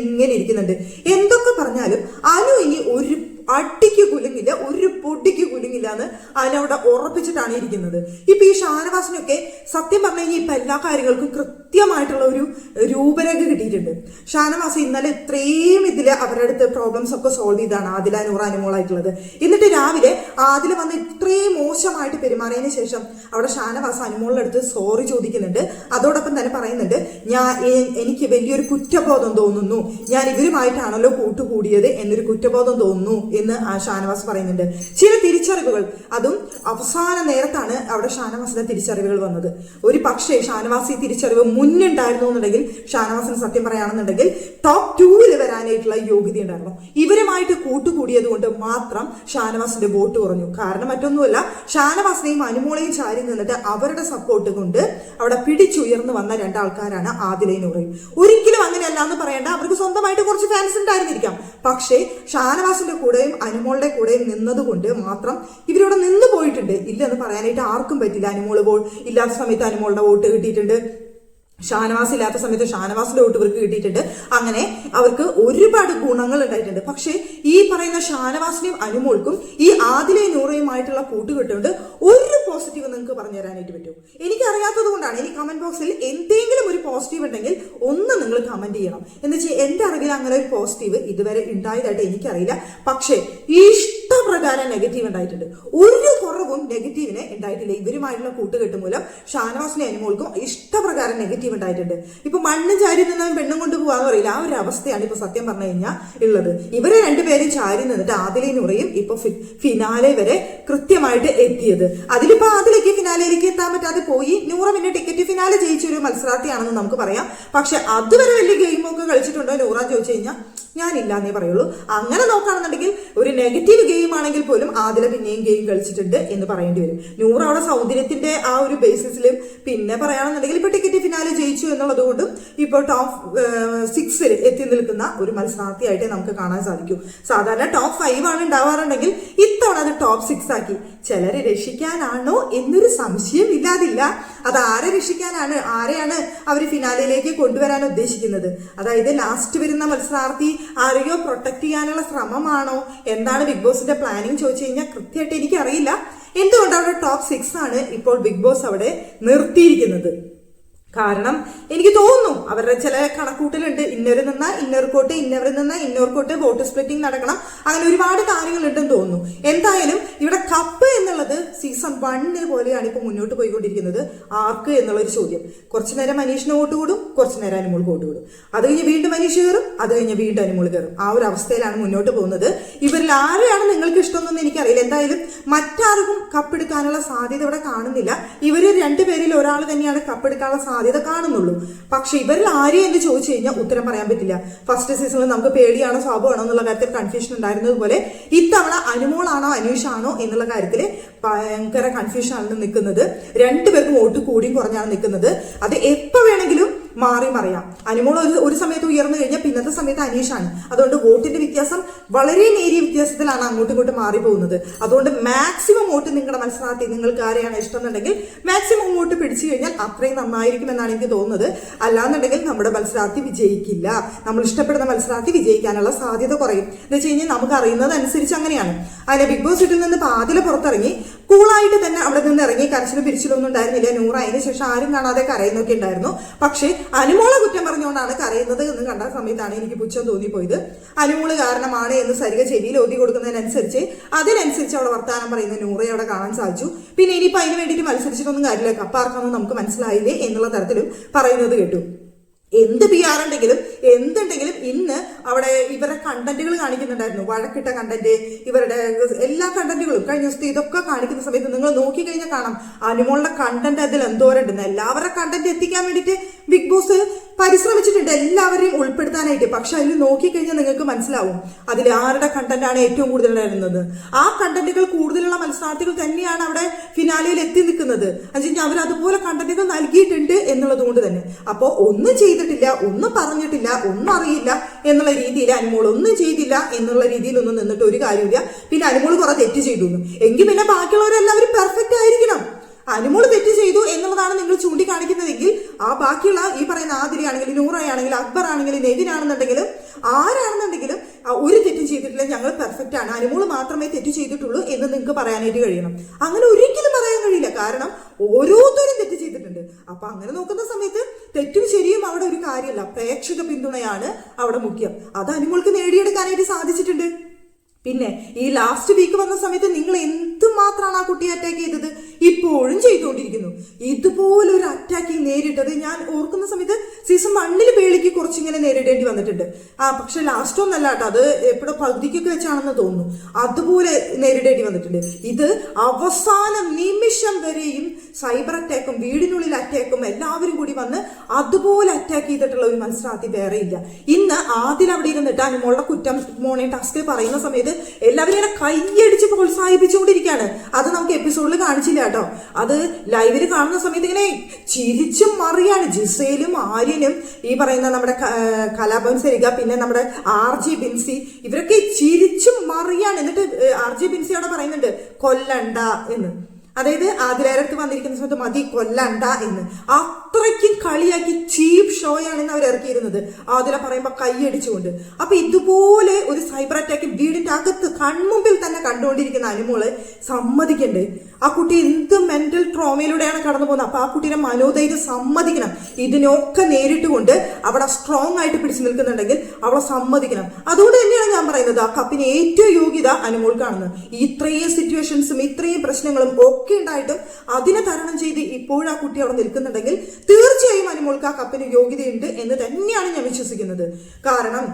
ഇങ്ങനെ ഇരിക്കുന്നുണ്ട്. എന്തൊക്കെ പറഞ്ഞാലും അനു ഇനി ഒരു അടിക്ക് കുലുങ്ങില്ല, ഒരു പൊടിക്ക് കുലുങ്ങില്ല എന്ന് അതിനവിടെ ഉറപ്പിച്ചിട്ടാണ് ഇരിക്കുന്നത്. ഇപ്പൊ ഈ ഷാനവാസിനൊക്കെ സത്യം പറഞ്ഞു കഴിഞ്ഞാൽ ഇപ്പൊ എല്ലാ കാര്യങ്ങൾക്കും കൃത്യമായിട്ടുള്ള ഒരു രൂപരേഖ കിട്ടിയിട്ടുണ്ട്. ഷാനവാസ് ഇന്നലെ ഇത്രയും ഇതില് അവരുടെ അടുത്ത് പ്രോബ്ലംസ് ഒക്കെ സോൾവ് ചെയ്താണ് ആദില നൂറ അനുമോളായിട്ടുള്ളത്. എന്നിട്ട് രാവിലെ ആദില വന്ന് ഇത്രയും മോശമായിട്ട് പെരുമാറിയതിനു ശേഷം അവിടെ ഷാനവാസ് അനുമോളുടെ അടുത്ത് സോറി ചോദിക്കുന്നുണ്ട്. അതോടൊപ്പം തന്നെ പറയുന്നുണ്ട് എനിക്ക് വലിയൊരു കുറ്റബോധം തോന്നുന്നു, ഞാൻ ഇവരുമായിട്ടാണല്ലോ കൂട്ടുകൂടിയത് എന്നൊരു കുറ്റബോധം തോന്നുന്നു എന്ന് ആ ഷാനവാസ് പറയുന്നുണ്ട്. ചില തിരിച്ചറിവുകൾ, അതും അവസാന നേരത്താണ് അവിടെ ഷാനവാസിന്റെ തിരിച്ചറിവുകൾ വന്നത്. ഒരു പക്ഷേ ഷാനവാസ് ഈ തിരിച്ചറിവ് മുന്നുണ്ടായിരുന്നു എന്നുണ്ടെങ്കിൽ, ഷാനവാസിന് സത്യം പറയുകയാണെന്നുണ്ടെങ്കിൽ ടോപ്പ് 2 വരാനായിട്ടുള്ള യോഗ്യത ഉണ്ടായിരുന്നു. ഇവരുമായിട്ട് കൂട്ടുകൂടിയത് കൊണ്ട് മാത്രം ഷാനവാസിന്റെ വോട്ട് കുറഞ്ഞു. കാരണം മറ്റൊന്നുമല്ല, ഷാനവാസിനെയും അനുമോളെയും ചാരി നിന്നിട്ട് അവരുടെ സപ്പോർട്ട് കൊണ്ട് അവിടെ പിടിച്ചുയർന്നു വന്ന 2 ആൾക്കാരാണ് ആദിലയും നൂറയും. ഒരിക്കലും അങ്ങനെയല്ല എന്ന് പറയേണ്ട, അവർക്ക് സ്വന്തമായിട്ട് കുറച്ച് ഫാൻസ് ഉണ്ടായിരുന്നിരിക്കാം. പക്ഷേ ഷാനവാസിന്റെ കൂടെയും അനുമോളുടെ കൂടെയും നിന്നതുകൊണ്ട് മാത്രം ഇവരിവിടെ നിന്ന് പോയിട്ടുണ്ട്. ഇല്ലെന്ന് പറയാനായിട്ട് ആർക്കും പറ്റില്ല. അനുമോള് ഇല്ലാത്ത സമയത്ത് അനുമോളുടെ വോട്ട് കിട്ടിയിട്ടുണ്ട്, ഷാനവാസ് ഇല്ലാത്ത സമയത്ത് ഷാനവാസിന്റെ വോട്ട് ഇവർക്ക് കിട്ടിയിട്ടുണ്ട്. അങ്ങനെ അവർക്ക് ഒരുപാട് ഗുണങ്ങൾ ഉണ്ടായിട്ടുണ്ട്. പക്ഷെ ഈ പറയുന്ന ഷാനവാസിനെയും അനുമോൾക്കും ഈ ആദിലയും നൂറയുമായിട്ടുള്ള കൂട്ടുകെട്ടുണ്ട് ഒരു പോസിറ്റീവ് നിങ്ങൾക്ക് പറഞ്ഞു തരാനായിട്ട് പറ്റും? എനിക്കറിയാത്തത് കൊണ്ടാണ്. ഇനി കമന്റ് ബോക്സിൽ എന്തെങ്കിലും ഒരു പോസിറ്റീവ് ഉണ്ടെങ്കിൽ ഒന്ന് നിങ്ങൾ കമന്റ് ചെയ്യണം. എന്ന് വെച്ചാൽ എന്റെ അറിവിൽ അങ്ങനെ ഒരു പോസിറ്റീവ് ഇതുവരെ ഉണ്ടായതായിട്ട് എനിക്കറിയില്ല. പക്ഷെ ഇഷ്ടപ്രകാരം നെഗറ്റീവ് ഉണ്ടായിട്ടുണ്ട്. ഒരു കുറവ് ഒരർത്ഥവും നെഗറ്റീവിന് ഉണ്ടായിട്ടില്ല. ഇവരുമായിട്ടുള്ള കൂട്ടുകെട്ട് മൂലം ഷാനവാസിനെ അനുമോൾക്കും ഇഷ്ടപ്രകാരം നെഗറ്റീവ് ഉണ്ടായിട്ടുണ്ട്. ഇപ്പൊ മണ്ണ് ചാരി നിന്നവൻ പെണ്ണും കൊണ്ട് പോവാന്ന് പറയില്ല, ആ ഒരു അവസ്ഥയാണ് ഇപ്പൊ സത്യം പറഞ്ഞു കഴിഞ്ഞാൽ ഉള്ളത്. ഇവരെ രണ്ടുപേരും ചാരി നിന്നിട്ട് ആദിലയും നൂറയും ഇപ്പൊ ഫിനാലെ വരെ കൃത്യമായിട്ട് എത്തിയത്. അതിലിപ്പോ ആദിലേക്ക് ഫിനാലയിലേക്ക് എത്താൻ പറ്റാതെ പോയി. നൂറ പിന്നെ ടിക്കറ്റ് ഫിനാലെ ജയിച്ചൊരു മത്സരാർത്ഥിയാണെന്ന് നമുക്ക് പറയാം. പക്ഷെ അതുവരെ വലിയ ഗെയിമൊക്കെ കളിച്ചിട്ടുണ്ടോ നൂറ ചോദിച്ചു കഴിഞ്ഞാൽ ഞാനില്ലാന്നേ പറയുള്ളൂ. അങ്ങനെ നോക്കുകയാണെന്നുണ്ടെങ്കിൽ ഒരു നെഗറ്റീവ് ഗെയിം ആണെങ്കിൽ പോലും ആദില പിന്നെയും ഗെയിം കളിച്ചിട്ടുണ്ട് എന്ന് പറയേണ്ടി വരും. നൂറ് അവിടെ സൗന്ദര്യത്തിന്റെ ആ ഒരു ബേസിസിലും പിന്നെ പറയുകയാണെന്നുണ്ടെങ്കിൽ ഇപ്പൊ ടിക്കറ്റ് ഫിനാലെ ജയിച്ചു എന്നുള്ളത് കൊണ്ടും ഇപ്പോൾ ടോപ്പ് 6 എത്തി നിൽക്കുന്ന ഒരു മത്സരാർത്ഥിയായിട്ട് നമുക്ക് കാണാൻ സാധിക്കും. സാധാരണ ടോപ്പ് 5 ആണ് ഉണ്ടാവാറുണ്ടെങ്കിൽ ഇത്തവണ അത് ടോപ്പ് 6 ആക്കി. ചിലരെ രക്ഷിക്കാനാണോ എന്നൊരു സംശയം ഇല്ലാതില്ല. അത് ആരെ രക്ഷിക്കാനാണ്, ആരെയാണ് അവർ ഫിനാലയിലേക്ക് കൊണ്ടുവരാൻ ഉദ്ദേശിക്കുന്നത്? അതായത് ലാസ്റ്റ് വരുന്ന മത്സരാർത്ഥി ആരെയോ പ്രൊട്ടക്ട് ചെയ്യാനുള്ള ശ്രമമാണോ, എന്താണ് ബിഗ് ബോസിന്റെ പ്ലാനിങ് ചോദിച്ചു കഴിഞ്ഞാൽ കൃത്യമായിട്ട് എനിക്കറിയില്ല. എന്തുകൊണ്ട് അവിടെ ടോപ്പ് 6 ആണ് ഇപ്പോൾ ബിഗ് ബോസ് അവിടെ നിർത്തിയിരിക്കുന്നത്? കാരണം എനിക്ക് തോന്നുന്നു അവരുടെ ചില കണക്കൂട്ടലുണ്ട്. ഇന്നവരിൽ നിന്ന ഇന്നർ കോട്ട്, ഇന്നവരിൽ നിന്ന് ഇന്നോർ കോട്ട്, വോട്ട് സ്പ്ലിറ്റിംഗ് നടക്കണം, അങ്ങനെ ഒരുപാട് കാര്യങ്ങളുണ്ടെന്ന് തോന്നുന്നു. എന്തായാലും ഇവിടെ കപ്പ് എന്നുള്ളത് സീസൺ 1 പോലെയാണ് ഇപ്പൊ മുന്നോട്ട് പോയിക്കൊണ്ടിരിക്കുന്നത്. ആർക്ക് എന്നുള്ളൊരു ചോദ്യം. കുറച്ചു നേരം മനീഷിന് വോട്ട് കൂടും, കുറച്ചു നേരം അനുമോൾക്ക് വോട്ട് കൂടും, അത് കഴിഞ്ഞ് വീണ്ടും മനീഷ് കയറും, അത് കഴിഞ്ഞ് വീണ്ടും അനുമോൾ കയറും. ആ ഒരു അവസ്ഥയിലാണ് മുന്നോട്ട് പോകുന്നത്. ഇവരിൽ ആരെയാണ് നിങ്ങൾക്ക് ഇഷ്ടമെന്നൊന്നും എനിക്കറിയില്ല. എന്തായാലും മറ്റാർക്കും കപ്പെടുക്കാനുള്ള സാധ്യത ഇവിടെ കാണുന്നില്ല. ഇവര് രണ്ടുപേരിൽ ഒരാൾ തന്നെയാണ് കപ്പെടുക്കാനുള്ള സാധ്യത കാണുന്നുള്ളൂ. പക്ഷെ ഇവരിൽ ആരെയും എന്ന് ചോദിച്ചു കഴിഞ്ഞാൽ ഉത്തരം പറയാൻ പറ്റില്ല. ഫസ്റ്റ് സീസണിൽ നമുക്ക് പേടിയാണോ സ്വാഭാവമാണോ എന്നുള്ള കാര്യത്തിൽ കൺഫ്യൂഷൻ ഉണ്ടായിരുന്നതുപോലെ ഇത്തവണ അനുമോളാണോ അനീഷാണോ എന്നുള്ള കാര്യത്തിൽ ഭയങ്കര കൺഫ്യൂഷനാണ് നിൽക്കുന്നത്. രണ്ടുപേർക്കും വോട്ട് കൂടിയും കുറഞ്ഞാണ് നിൽക്കുന്നത്. അത് എപ്പോ വേണമെങ്കിലും മാറി മറിയാം. അനുമോൾ ഒരു സമയത്ത് ഉയർന്നു കഴിഞ്ഞാൽ പിന്നത്തെ സമയത്ത് അനീഷാണ്. അതുകൊണ്ട് വോട്ടിന്റെ വ്യത്യാസം വളരെ നേരിയ വ്യത്യാസത്തിലാണ് അങ്ങോട്ടും ഇങ്ങോട്ടും മാറി പോകുന്നത്. അതുകൊണ്ട് മാക്സിമം വോട്ട് നിങ്ങളുടെ മത്സരാർത്ഥി നിങ്ങൾക്ക് ആരെയാണ് ഇഷ്ടം എന്നുണ്ടെങ്കിൽ മാക്സിമം വോട്ട് പിടിച്ചു കഴിഞ്ഞാൽ അത്രയും നന്നായിരിക്കും എന്നാണ് എനിക്ക് തോന്നുന്നത്. അല്ലാന്നുണ്ടെങ്കിൽ നമ്മുടെ മത്സരാർത്ഥി വിജയിക്കില്ല. നമ്മൾ ഇഷ്ടപ്പെടുന്ന മത്സരാർത്ഥി വിജയിക്കാനുള്ള സാധ്യത കുറയും. എന്ന് വെച്ച് കഴിഞ്ഞാൽ നമുക്ക് അറിയുന്നത് അനുസരിച്ച് അങ്ങനെയാണ്. അതിനെ ബിഗ് ബോസ് വീട്ടിൽ നിന്ന് ആദില പുറത്തിറങ്ങി കൂളായിട്ട് തന്നെ അവിടെ നിന്ന് ഇറങ്ങി, കരച്ചിലും പിരിച്ചിലൊന്നും ഉണ്ടായിരുന്നില്ല. നൂറ് അതിന് ശേഷം ആരും കാണാതെ കരയുന്നൊക്കെ ഉണ്ടായിരുന്നു. പക്ഷേ അനുമോളെ കുറ്റം പറഞ്ഞുകൊണ്ടാണ് കരയുന്നത് എന്ന് കണ്ട സമയത്താണ് എനിക്ക് പുച്ഛം തോന്നിപ്പോയത്. അനുമോള് കാരണമാണ് എന്ന് സരിക ചെവിയിൽ ഓതി കൊടുക്കുന്നതിനനുസരിച്ച് അതിനനുസരിച്ച് അവിടെ വർത്താനം പറയുന്ന നൂറയെ അവിടെ കാണാൻ സാധിച്ചു. പിന്നെ ഇനിയിപ്പോൾ അതിന് വേണ്ടിയിട്ട് മത്സരിച്ചിട്ടൊന്നും കാര്യമില്ല, കപ്പാർക്കാണെന്ന് നമുക്ക് മനസ്സിലായില്ലേ എന്നുള്ള തരത്തിലും പറയുന്നത് കേട്ടു. എന്ത് PR ഉണ്ടെങ്കിലും എന്തുണ്ടെങ്കിലും ഇന്ന് അവിടെ ഇവരുടെ കണ്ടന്റുകൾ കാണിക്കുന്നുണ്ടായിരുന്നു. വഴക്കിട്ട കണ്ടന്റ്, ഇവരുടെ എല്ലാ കണ്ടന്റുകളും കഴിഞ്ഞ ദിവസത്തെ ഇതൊക്കെ കാണിക്കുന്ന സമയത്ത് നിങ്ങൾ നോക്കിക്കഴിഞ്ഞാൽ കാണാം അനുമോളുടെ കണ്ടന്റ് അതിൽ എന്തോരണ്ടെന്ന്. എല്ലാവരുടെ കണ്ടന്റ് എത്തിക്കാൻ വേണ്ടിയിട്ട് ബിഗ് ബോസ് പരിശ്രമിച്ചിട്ടുണ്ട്, എല്ലാവരെയും ഉൾപ്പെടുത്താനായിട്ട്. പക്ഷെ അതിൽ നോക്കിക്കഴിഞ്ഞാൽ നിങ്ങൾക്ക് മനസ്സിലാവും അതിൽ ആരുടെ കണ്ടന്റാണ് ഏറ്റവും കൂടുതൽ ഉണ്ടായിരുന്നത്. ആ കണ്ടന്റുകൾ കൂടുതലുള്ള മത്സരാർത്ഥികൾ തന്നെയാണ് അവിടെ ഫിനാലയിൽ എത്തി നിൽക്കുന്നത്. എന്നുവെച്ചാൽ അവർ അതുപോലെ കണ്ടന്റുകൾ നൽകിയിട്ടുണ്ട് എന്നുള്ളത് കൊണ്ട് തന്നെ. അപ്പോൾ ഒന്നും ചെയ്തിട്ടില്ല, ഒന്നും പറഞ്ഞിട്ടില്ല, ഒന്നും അറിയില്ല എന്നുള്ള രീതിയിൽ അനുമോൾ ഒന്നും ചെയ്തില്ല എന്നുള്ള രീതിയിലൊന്നും നിന്നിട്ട് ഒരു കാര്യമില്ല. പിന്നെ അനുമോൾ കുറെ തെറ്റ് ചെയ്തു എങ്കിൽ പിന്നെ ബാക്കിയുള്ളവരെല്ലാവരും പെർഫെക്റ്റ് ആയിരിക്കണം. അനുമോൾ തെറ്റ് ചെയ്തു എന്നുള്ളതാണ് നിങ്ങൾ ചൂണ്ടിക്കാണിക്കുന്നതെങ്കിൽ ആ ബാക്കിയുള്ള ഈ പറയുന്ന ആതിരയാണെങ്കിലും നൂറയാണെങ്കിലും അക്ബർ ആണെങ്കിലും നെവിനാണെന്നുണ്ടെങ്കിലും ആരാണെന്നുണ്ടെങ്കിലും ഒരു തെറ്റും ചെയ്തിട്ടില്ല, ഞങ്ങൾ പെർഫെക്റ്റ് ആണ്, അനുമോൾ മാത്രമേ തെറ്റ് ചെയ്തിട്ടുള്ളൂ എന്ന് നിങ്ങൾക്ക് പറയാനായിട്ട് കഴിയണം. അങ്ങനെ ഒരിക്കലും പറയാൻ കഴിയില്ല. കാരണം ഓരോരുത്തരും തെറ്റ് ചെയ്തിട്ടുണ്ട്. അപ്പൊ അങ്ങനെ നോക്കുന്ന സമയത്ത് തെറ്റും ശരിയും അവിടെ ഒരു കാര്യമല്ല, പ്രേക്ഷക പിന്തുണയാണ് അവിടെ മുഖ്യം. അത് അനുമോൾക്ക് നേടിയെടുക്കാനായിട്ട് സാധിച്ചിട്ടുണ്ട്. പിന്നെ ഈ ലാസ്റ്റ് വീക്ക് വന്ന സമയത്ത് നിങ്ങൾ എന്തുമാത്രമാണ് ആ കുട്ടിയെ അറ്റാക്ക് ചെയ്തത്, ഇപ്പോഴും ചെയ്തുകൊണ്ടിരിക്കുന്നു. ഇതുപോലൊരു അറ്റാക്കിങ് നേരിട്ടത് ഞാൻ ഓർക്കുന്ന സമയത്ത് സീസൺ 1 പേളിക്ക് കുറച്ചിങ്ങനെ നേരിടേണ്ടി വന്നിട്ടുണ്ട്. പക്ഷെ ലാസ്റ്റ് ഒന്നല്ല കേട്ടോ, അത് എപ്പോഴും പകുതിക്കൊക്കെ വെച്ചാണെന്ന് തോന്നുന്നു. അതുപോലെ നേരിടേണ്ടി വന്നിട്ടുണ്ട്. ഇത് അവസാന നിമിഷം വരെയും സൈബർ അറ്റാക്കും വീടിനുള്ളിൽ അറ്റാക്കും എല്ലാവരും കൂടി വന്ന് അതുപോലെ അറ്റാക്ക് ചെയ്തിട്ടുള്ള ഒരു മത്സരാർത്ഥി വേറെ ഇല്ല. ഇന്ന് ആദ്യം അവിടെ ഇരുന്നിട്ട് അനുമോളുടെ കുറ്റം മോണെ ടാസ്ക് പറയുന്ന സമയത്ത് എല്ലാവരും ഇങ്ങനെ കൈയടിച്ച് പ്രോത്സാഹിപ്പിച്ചുകൊണ്ടിരിക്കുകയാണ്. അത് നമുക്ക് എപ്പിസോഡിൽ കാണിച്ചില്ല കേട്ടോ. അത് ലൈവിൽ കാണുന്ന സമയത്ത് ഇങ്ങനെ ചിരിച്ചും മറിയാണ്. ജിസയിലും ആര്യനും ഈ പറയുന്ന നമ്മുടെ കലാഭവൻ സരിക പിന്നെ നമ്മുടെ RJ ബിൻസി ഇവരൊക്കെ ചിരിച്ചും മറിയാണ്. എന്നിട്ട് RJ ബിൻസി അവിടെ പറയുന്നുണ്ട് കൊല്ലണ്ട എന്ന്. അതായത് ആതിരേരടുത്ത് വന്നിരിക്കുന്ന സമയത്ത് മതി കൊല്ലണ്ട എന്ന്. അത്രയ്ക്കും കളിയാക്കി ചീപ്പ് ഷോയാണെന്ന് അവർ ഇറക്കിയിരുന്നത്. ആതിര പറയുമ്പോൾ കൈയടിച്ചുകൊണ്ട്. അപ്പൊ ഇതുപോലെ ഒരു സൈബർ അറ്റാക്ക് വീടിന്റെ അകത്ത് കൺമുമ്പിൽ തന്നെ കണ്ടുകൊണ്ടിരിക്കുന്ന അനുമോള് സമ്മതിക്കണ്ടേ? ആ കുട്ടി എന്ത് മെന്റൽ ട്രോമയിലൂടെയാണ് കടന്നു പോകുന്നത്. അപ്പൊ ആ കുട്ടീനെ മനോധൈര്യം സമ്മതിക്കണം. ഇതിനൊക്കെ നേരിട്ടുകൊണ്ട് അവിടെ സ്ട്രോങ് ആയിട്ട് പിടിച്ചു നിൽക്കുന്നുണ്ടെങ്കിൽ അവളെ സമ്മതിക്കണം. അതുകൊണ്ട് തന്നെയാണ് ഞാൻ പറയുന്നത് ആ കപ്പിന് ഏറ്റവും യോഗ്യത അനുമോൾക്കാണെന്ന്. ഇത്രയും സിറ്റുവേഷൻസും ഇത്രയും പ്രശ്നങ്ങളും ഒക്കെ ഉണ്ടായിട്ടും അതിനെ തരണം ചെയ്ത് ഇപ്പോഴും ആ കുട്ടി അവിടെ നിൽക്കുന്നുണ്ടെങ്കിൽ തീർച്ചയായും അനുമോൾക്ക് ആ കപ്പിന് യോഗ്യതയുണ്ട് എന്ന് തന്നെയാണ് ഞാൻ വിശ്വസിക്കുന്നത്. കാരണം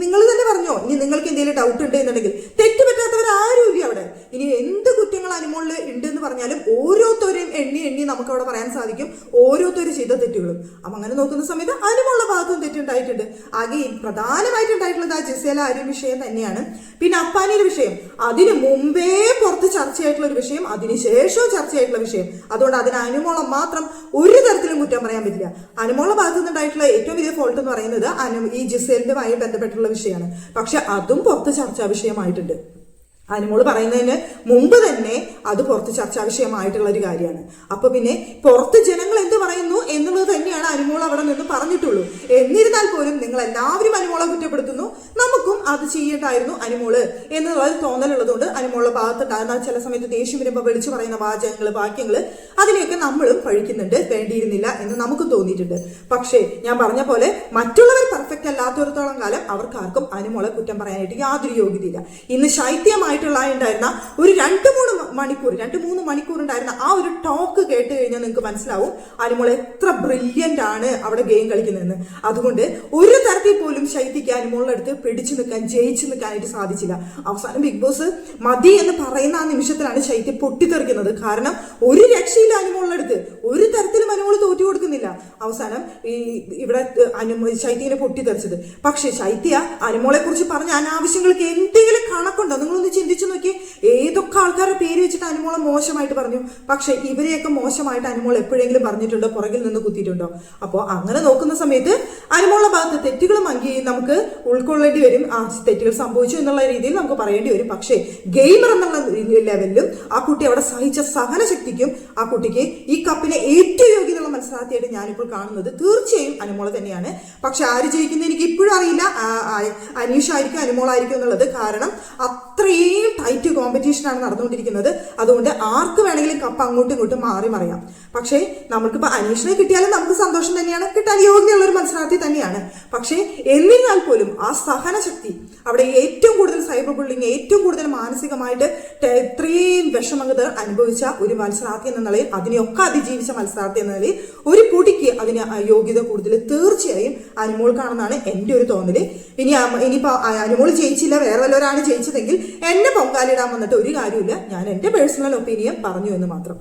നിങ്ങൾ തന്നെ പറഞ്ഞോ, ഇനി നിങ്ങൾക്ക് എന്തെങ്കിലും ഡൗട്ട് ഉണ്ട് എന്നുണ്ടെങ്കിൽ തെറ്റുപറ്റാത്തവരാരും ഇല്ല അവിടെ. ഇനി എന്ത് കുറ്റങ്ങൾ അനുമോളിൽ ഉണ്ട് എന്ന് പറഞ്ഞാലും ഓരോരുത്തരെയും എണ്ണി നമുക്ക് അവിടെ പറയാൻ സാധിക്കും, ഓരോരുത്തരും ചെയ്ത തെറ്റുകളും. അപ്പൊ അങ്ങനെ നോക്കുന്ന സമയത്ത് അനുമോളുടെ ഭാഗത്തും തെറ്റുണ്ടായിട്ടുണ്ട്. ആകെ പ്രധാനമായിട്ടുണ്ടായിട്ടുള്ളത് ആ ജിസേല ആര്യ വിഷയം തന്നെയാണ്. പിന്നെ അപ്പാനിയുടെ വിഷയം അതിന് മുമ്പേ പുറത്ത് ചർച്ചയായിട്ടുള്ള ഒരു വിഷയം, അതിനുശേഷവും ചർച്ചയായിട്ടുള്ള വിഷയം. അതുകൊണ്ട് അതിന് അനുമോളം മാത്രം ഒരു തരത്തിലും കുറ്റം പറയാൻ പറ്റില്ല. അനുമോളുടെ ഭാഗത്തു നിന്നുണ്ടായിട്ടുള്ള ഏറ്റവും വലിയ ഫോൾട്ട് എന്ന് പറയുന്നത് ഈ ജിസേലിന്റെമായി ബന്ധപ്പെട്ടുള്ള വിഷയമാണ്. പക്ഷെ അതും പുറത്ത് ചർച്ചാ വിഷയമായിട്ടുണ്ട്. അനുമോള് പറയുന്നതിന് മുമ്പ് തന്നെ അത് പുറത്ത് ചർച്ചാ വിഷയമായിട്ടുള്ള ഒരു കാര്യമാണ്. അപ്പൊ പിന്നെ പുറത്ത് ജനങ്ങൾ എന്ത് പറയുന്നു എന്നുള്ളത് തന്നെയാണ് അനുമോൾ അവിടെ നിന്ന് പറഞ്ഞിട്ടുള്ളൂ. എന്നിരുന്നാൽ പോലും നിങ്ങൾ എല്ലാവരും അനുമോളെ കുറ്റപ്പെടുത്തുന്നു, നമുക്കും അത് ചെയ്യേണ്ടായിരുന്നു അനുമോള് എന്നുള്ള തോന്നലുള്ളതുകൊണ്ട് അനുമോളുടെ ഭാഗത്തുണ്ടാകുന്ന ചില സമയത്ത് ദേഷ്യം വരുമ്പോൾ വിളിച്ചു പറയുന്ന വാചകങ്ങള് വാക്യങ്ങള് അതിനെയൊക്കെ നമ്മളും പഴിക്കുന്നുണ്ട്, വേണ്ടിയിരുന്നില്ല എന്ന് നമുക്കും തോന്നിയിട്ടുണ്ട്. പക്ഷേ ഞാൻ പറഞ്ഞ പോലെ മറ്റുള്ളവർ പെർഫെക്റ്റ് അല്ലാത്തടത്തോളം കാലം അവർക്കാർക്കും അനുമോളെ കുറ്റം പറയാനായിട്ട് യാതൊരു യോഗ്യതയില്ല. ഇന്ന് ശൈത്യമായിട്ടുള്ള ഉണ്ടായിരുന്ന ഒരു 2-3 മണിക്കൂർ ഉണ്ടായിരുന്ന ആ ഒരു ടോക്ക് കേട്ട് കഴിഞ്ഞാൽ നിങ്ങൾക്ക് മനസ്സിലാവും അനുമോൾ എത്ര ബ്രില്യന്റ് ആണ് അവിടെ ഗെയിം കളിക്കുന്നതെന്ന്. അതുകൊണ്ട് ഒരു തരത്തിൽ പോലും ശൈത്യക്ക് അനുമോളുടെ അടുത്ത് പിടിച്ചു നിൽക്കാൻ ജയിച്ചു നിൽക്കാനായിട്ട് സാധിച്ചില്ല. അവസാനം ബിഗ് ബോസ് മതി എന്ന് പറയുന്ന ആ നിമിഷത്തിലാണ് ശൈത്യ പൊട്ടിത്തെറിക്കുന്നത്. കാരണം ഒരു രക്ഷയില്ല അനുമോളുടെ അടുത്ത്, ഒരു തരത്തിലും അനുമോൾ തോറ്റു കൊടുക്കുന്നില്ല. അവസാനം ഇവിടെ ശൈത്യനെ പൊട്ടിത്തെറിച്ചത്. പക്ഷെ ശൈത്യ അനുമോളെ കുറിച്ച് പറഞ്ഞ അനാവശ്യങ്ങൾക്ക് എന്തെങ്കിലും കണക്കുണ്ടോ? നിങ്ങളൊന്ന് ചിന്തിച്ചു നോക്കിയേ. ഏതൊക്കെ ആൾക്കാരുടെ പേര് വെച്ചിട്ട് അനുമോളെ മോശമായിട്ട് പറഞ്ഞു. പക്ഷെ ഇവരെയൊക്കെ മോശമായിട്ട് അനുമോൾ എപ്പോഴെങ്കിലും പറഞ്ഞിട്ടുണ്ടോ? പുറകിൽ നിന്ന് കുത്തിയിട്ടുണ്ടോ? അപ്പോൾ അങ്ങനെ നോക്കുന്ന സമയത്ത് അനുമോളുടെ ഭാഗത്ത് തെറ്റുകളും നമുക്ക് ഉൾക്കൊള്ളേണ്ടി വരും. ആ തെറ്റുകൾ സംഭവിച്ചു എന്നുള്ള രീതിയിൽ നമുക്ക് പറയേണ്ടി വരും. പക്ഷേ ഗെയിമർ എന്നുള്ള ലെവലിലും ആ കുട്ടി അവിടെ സഹിച്ച സഹനശക്തിക്കും ആ കുട്ടിക്ക് ഈ കപ്പിനെ ഏറ്റവും യോഗ്യതയുള്ള മത്സരാർത്ഥിയായിട്ട് ഞാനിപ്പോൾ കാണുന്നത് തീർച്ചയായും അനുമോളെ തന്നെയാണ്. പക്ഷെ ആര് ജയിക്കുന്നത് എനിക്ക് ഇപ്പോഴും അറിയില്ല. അനീഷായിരിക്കും അനുമോളായിരിക്കും എന്നുള്ളത്. കാരണം അത്രയും ടൈറ്റ് കോമ്പറ്റീഷനാണ് നടന്നുകൊണ്ടിരിക്കുന്നത്. അതുകൊണ്ട് ആർക്ക് വേണമെങ്കിലും കപ്പ് അങ്ങോട്ടും ഇങ്ങോട്ടും മാറി മറിയാം. പക്ഷേ നമുക്കിപ്പോൾ അനീഷിനെ കിട്ടിയാലും നമുക്ക് സന്തോഷം തന്നെയാണ്, കിട്ടാൻ യോഗ്യതയുള്ള ഒരു മത്സരാർത്ഥി തന്നെയാണ്. പക്ഷേ എന്നിരുന്നാൽ പോലും ആ സഹനശക്തി അവിടെ ഏറ്റവും കൂടുതൽ സൈബർ ബുള്ളിങ്, ഏറ്റവും കൂടുതൽ മാനസികമായിട്ട് ഇത്രയും വിഷമങ്ങൾ അനുഭവിച്ച ഒരു മത്സരാർത്ഥി എന്ന നിലയിൽ, അതിനെയൊക്കെ അതിജീവിച്ച മത്സരാർത്ഥി എന്ന നിലയിൽ ഒരു കുട്ടിക്ക് അതിന് യോഗ്യത കൂടുതൽ തീർച്ചയായും അനുമോൾക്കാണെന്നാണ് എൻ്റെ ഒരു തോന്നല്. ഇനിയിപ്പോൾ അനുമോൾ ജയിച്ചില്ല, വേറെ വല്ലവരാണ് ജയിച്ചതെങ്കിൽ എന്നെ പൊങ്കാലിടാൻ വന്നിട്ട് ഒരു കാര്യമില്ല. ഞാൻ എൻ്റെ പേഴ്സണൽ ഒപ്പീനിയൻ പറഞ്ഞു എന്ന് മാത്രം.